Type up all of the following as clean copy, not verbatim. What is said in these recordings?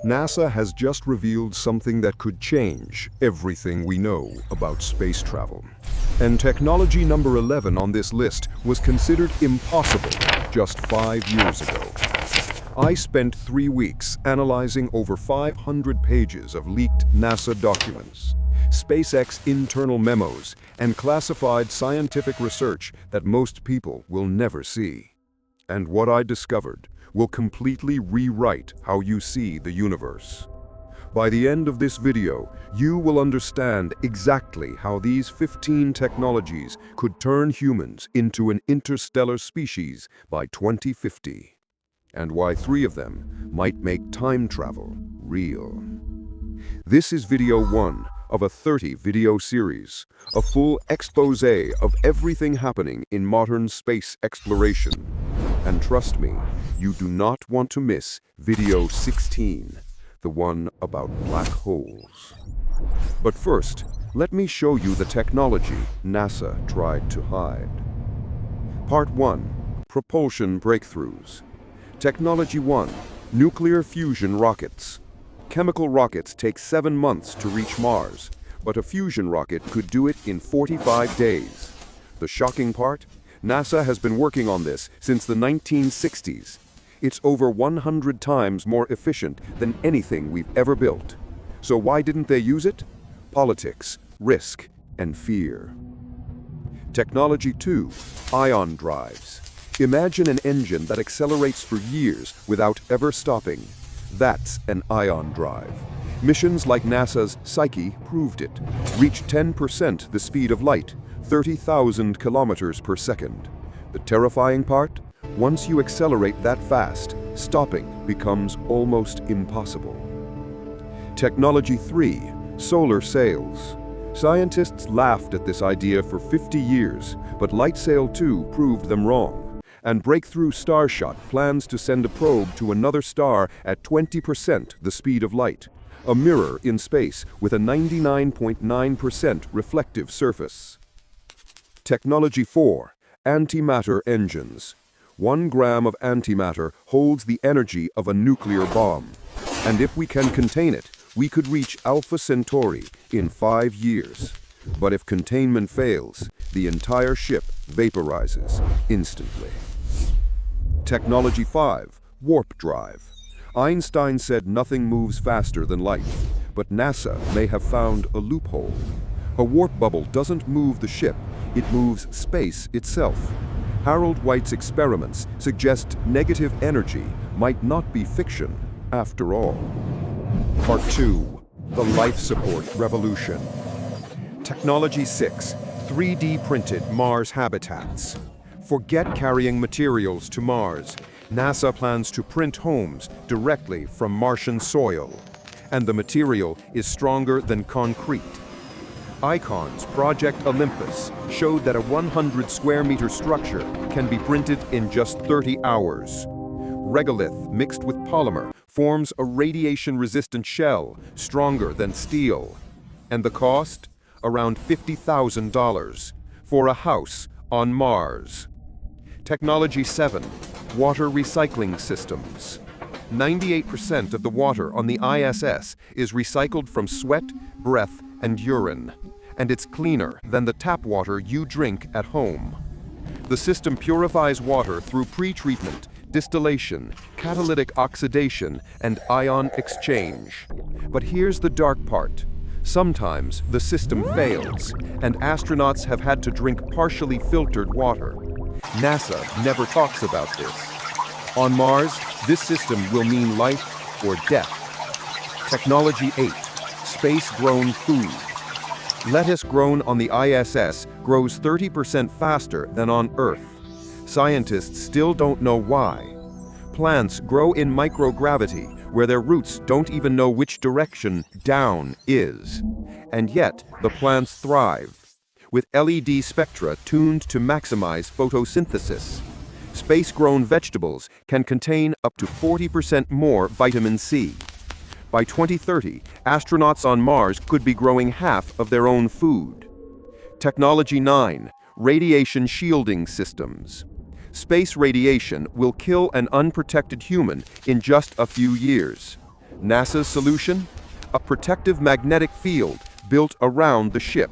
NASA has just revealed something that could change everything we know about space travel. And technology number 11 on this list was considered impossible just 5 years ago. I spent 3 weeks analyzing over 500 pages of leaked NASA documents, SpaceX internal memos, and classified scientific research that most people will never see. And what I discovered will completely rewrite how you see the universe. By the end of this video, you will understand exactly how these 15 technologies could turn humans into an interstellar species by 2050, and why 3 of them might make time travel real. This is video 1 of a 30-video series, a full expose of everything happening in modern space exploration. And trust me, you do not want to miss video 16, the one about black holes. But first, let me show you the technology NASA tried to hide. Part 1. Propulsion breakthroughs. Technology 1. Nuclear fusion rockets. Chemical rockets take 7 months to reach Mars, but a fusion rocket could do it in 45 days. The shocking part? NASA has been working on this since the 1960s. It's over 100 times more efficient than anything we've ever built. So why didn't they use it? Politics, risk, and fear. Technology 2. Ion drives. Imagine an engine that accelerates for years without ever stopping. That's an ion drive. Missions like NASA's Psyche proved it. Reached 10% the speed of light, 30,000 kilometers per second. The terrifying part? Once you accelerate that fast, stopping becomes almost impossible. Technology 3. Solar sails. Scientists laughed at this idea for 50 years, but LightSail 2 proved them wrong. And Breakthrough Starshot plans to send a probe to another star at 20% the speed of light, a mirror in space with a 99.9% reflective surface. Technology 4. Antimatter engines. 1 gram of antimatter holds the energy of a nuclear bomb. And if we can contain it, we could reach Alpha Centauri in 5 years. But if containment fails, the entire ship vaporizes instantly. Technology 5. Warp drive. Einstein said nothing moves faster than light, but NASA may have found a loophole. A warp bubble doesn't move the ship, it moves space itself. Harold White's experiments suggest negative energy might not be fiction after all. Part 2. The life support revolution. Technology 6. 3D printed Mars habitats. Forget carrying materials to Mars. NASA plans to print homes directly from Martian soil. And the material is stronger than concrete. ICON's Project Olympus showed that a 100 square meter structure can be printed in just 30 hours. Regolith mixed with polymer forms a radiation-resistant shell, stronger than steel. And the cost? Around $50,000 for a house on Mars. Technology 7. Water recycling systems. 98% of the water on the ISS is recycled from sweat, breath, and urine, and it's cleaner than the tap water you drink at home. The system purifies water through pre-treatment, distillation, catalytic oxidation, and ion exchange. But here's the dark part. Sometimes the system fails, and astronauts have had to drink partially filtered water. NASA never talks about this. On Mars, this system will mean life or death. Technology 8. Space-grown food. Lettuce grown on the ISS grows 30% faster than on Earth. Scientists still don't know why. Plants grow in microgravity, where their roots don't even know which direction down is. And yet, the plants thrive, with LED spectra tuned to maximize photosynthesis. Space-grown vegetables can contain up to 40% more vitamin C. By 2030, astronauts on Mars could be growing half of their own food. Technology 9. Radiation shielding systems. Space radiation will kill an unprotected human in just a few years. NASA's solution? A protective magnetic field built around the ship.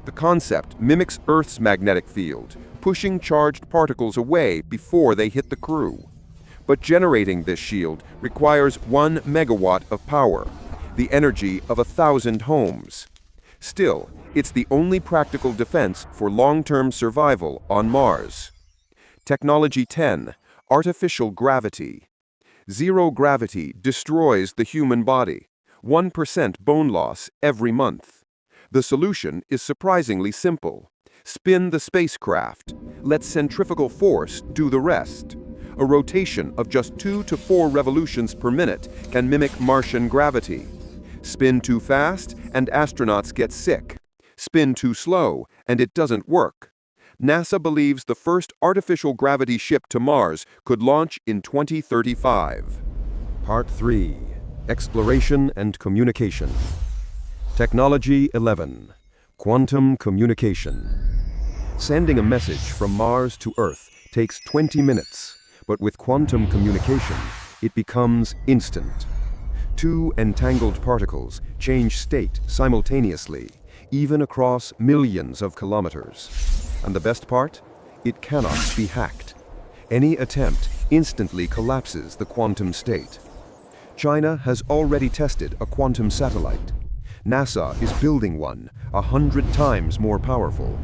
The concept mimics Earth's magnetic field, pushing charged particles away before they hit the crew. But generating this shield requires 1 megawatt of power, the energy of 1,000 homes. Still, it's the only practical defense for long-term survival on Mars. Technology 10. Artificial gravity. Zero gravity destroys the human body. 1% bone loss every month. The solution is surprisingly simple. Spin the spacecraft. Let centrifugal force do the rest. A rotation of just 2 to 4 revolutions per minute can mimic Martian gravity. Spin too fast, and astronauts get sick. Spin too slow, and it doesn't work. NASA believes the first artificial gravity ship to Mars could launch in 2035. Part 3. Exploration and Communication. Technology 11. Quantum communication. Sending a message from Mars to Earth takes 20 minutes, but with quantum communication, it becomes instant. 2 entangled particles change state simultaneously, even across millions of kilometers. And the best part? It cannot be hacked. Any attempt instantly collapses the quantum state. China has already tested a quantum satellite. NASA is building one 100 times more powerful.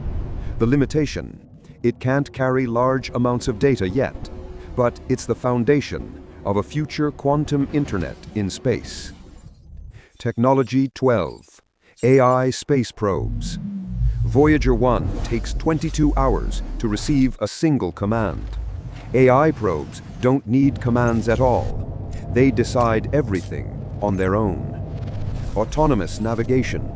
The limitation? It can't carry large amounts of data yet, but it's the foundation of a future quantum internet in space. Technology 12. AI space probes. Voyager 1 takes 22 hours to receive a single command. AI probes don't need commands at all. They decide everything on their own. Autonomous navigation,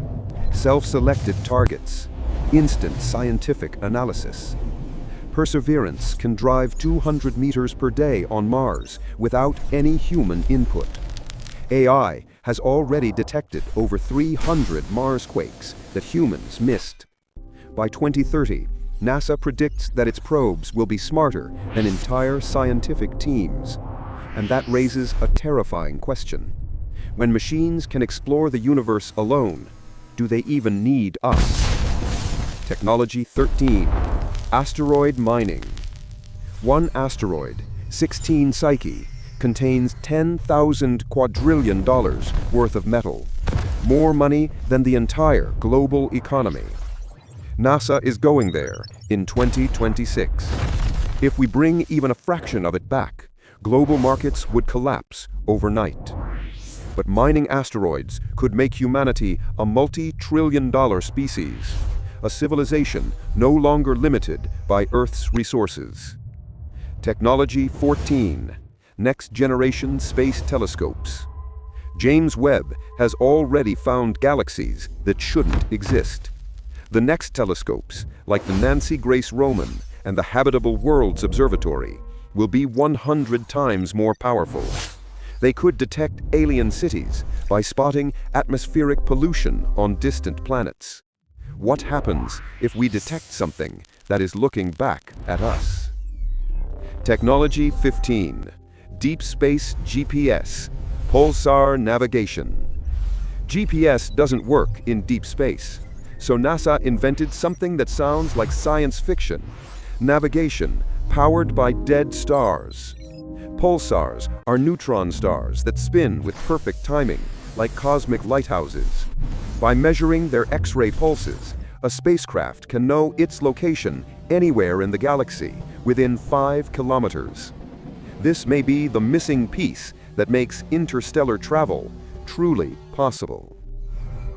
self-selected targets, instant scientific analysis. Perseverance can drive 200 meters per day on Mars without any human input. AI has already detected over 300 Marsquakes that humans missed. By 2030, NASA predicts that its probes will be smarter than entire scientific teams. And that raises a terrifying question. When machines can explore the universe alone, do they even need us? Technology 13. Asteroid mining. One asteroid, 16 Psyche, contains $10,000 quadrillion worth of metal. More money than the entire global economy. NASA is going there in 2026. If we bring even a fraction of it back, global markets would collapse overnight. But mining asteroids could make humanity a multi-trillion-dollar species, a civilization no longer limited by Earth's resources. Technology 14. Next-generation space telescopes. James Webb has already found galaxies that shouldn't exist. The next telescopes, like the Nancy Grace Roman and the Habitable Worlds Observatory, will be 100 times more powerful. They could detect alien cities by spotting atmospheric pollution on distant planets. What happens if we detect something that is looking back at us? Technology 15. Deep space GPS. Pulsar navigation. GPS doesn't work in deep space, so NASA invented something that sounds like science fiction. Navigation powered by dead stars. Pulsars are neutron stars that spin with perfect timing, like cosmic lighthouses. By measuring their X-ray pulses, a spacecraft can know its location anywhere in the galaxy within 5 kilometers. This may be the missing piece that makes interstellar travel truly possible.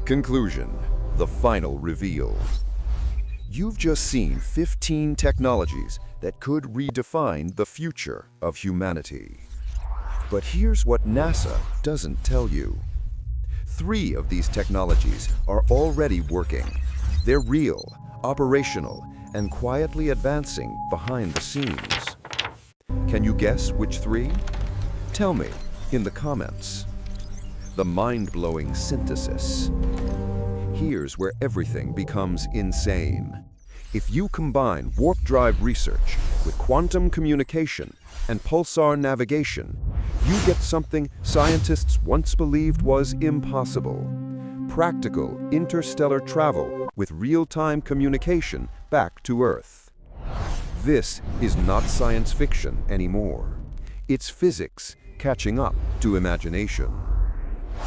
Conclusion. The final reveal. You've just seen 15 technologies that could redefine the future of humanity. But here's what NASA doesn't tell you. 3 of these technologies are already working. They're real, operational, and quietly advancing behind the scenes. Can you guess which 3? Tell me in the comments. The mind-blowing synthesis. Here's where everything becomes insane. If you combine warp drive research with quantum communication and pulsar navigation, you get something scientists once believed was impossible. Practical interstellar travel with real-time communication back to Earth. This is not science fiction anymore. It's physics catching up to imagination.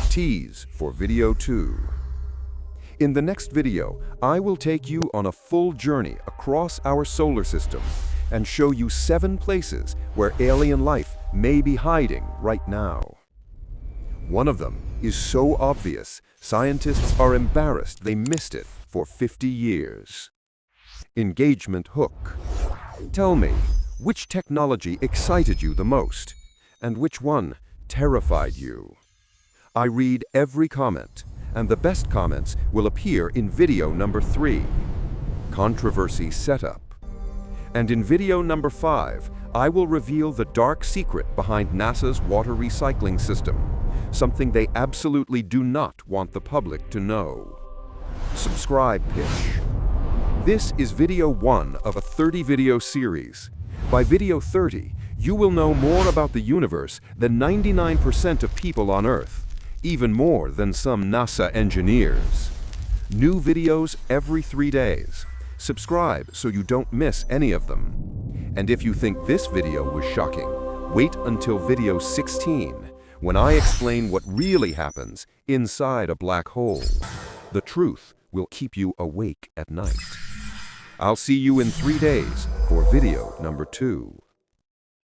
Tease for video 2. In the next video, I will take you on a full journey across our solar system and show you 7 places where alien life may be hiding right now. One of them is so obvious, scientists are embarrassed they missed it for 50 years. Engagement hook. Tell me, which technology excited you the most, and which one terrified you? I read every comment, and the best comments will appear in video number 3, Controversy Setup. And in video number 5, I will reveal the dark secret behind NASA's water recycling system, something they absolutely do not want the public to know. Subscribe pitch. This is video 1 of a 30-video series. By video 30, you will know more about the universe than 99% of people on Earth, even more than some NASA engineers. New videos every 3 days. Subscribe so you don't miss any of them. And if you think this video was shocking, wait until video 16, when I explain what really happens inside a black hole. The truth will keep you awake at night. I'll see you in 3 days for video number 2.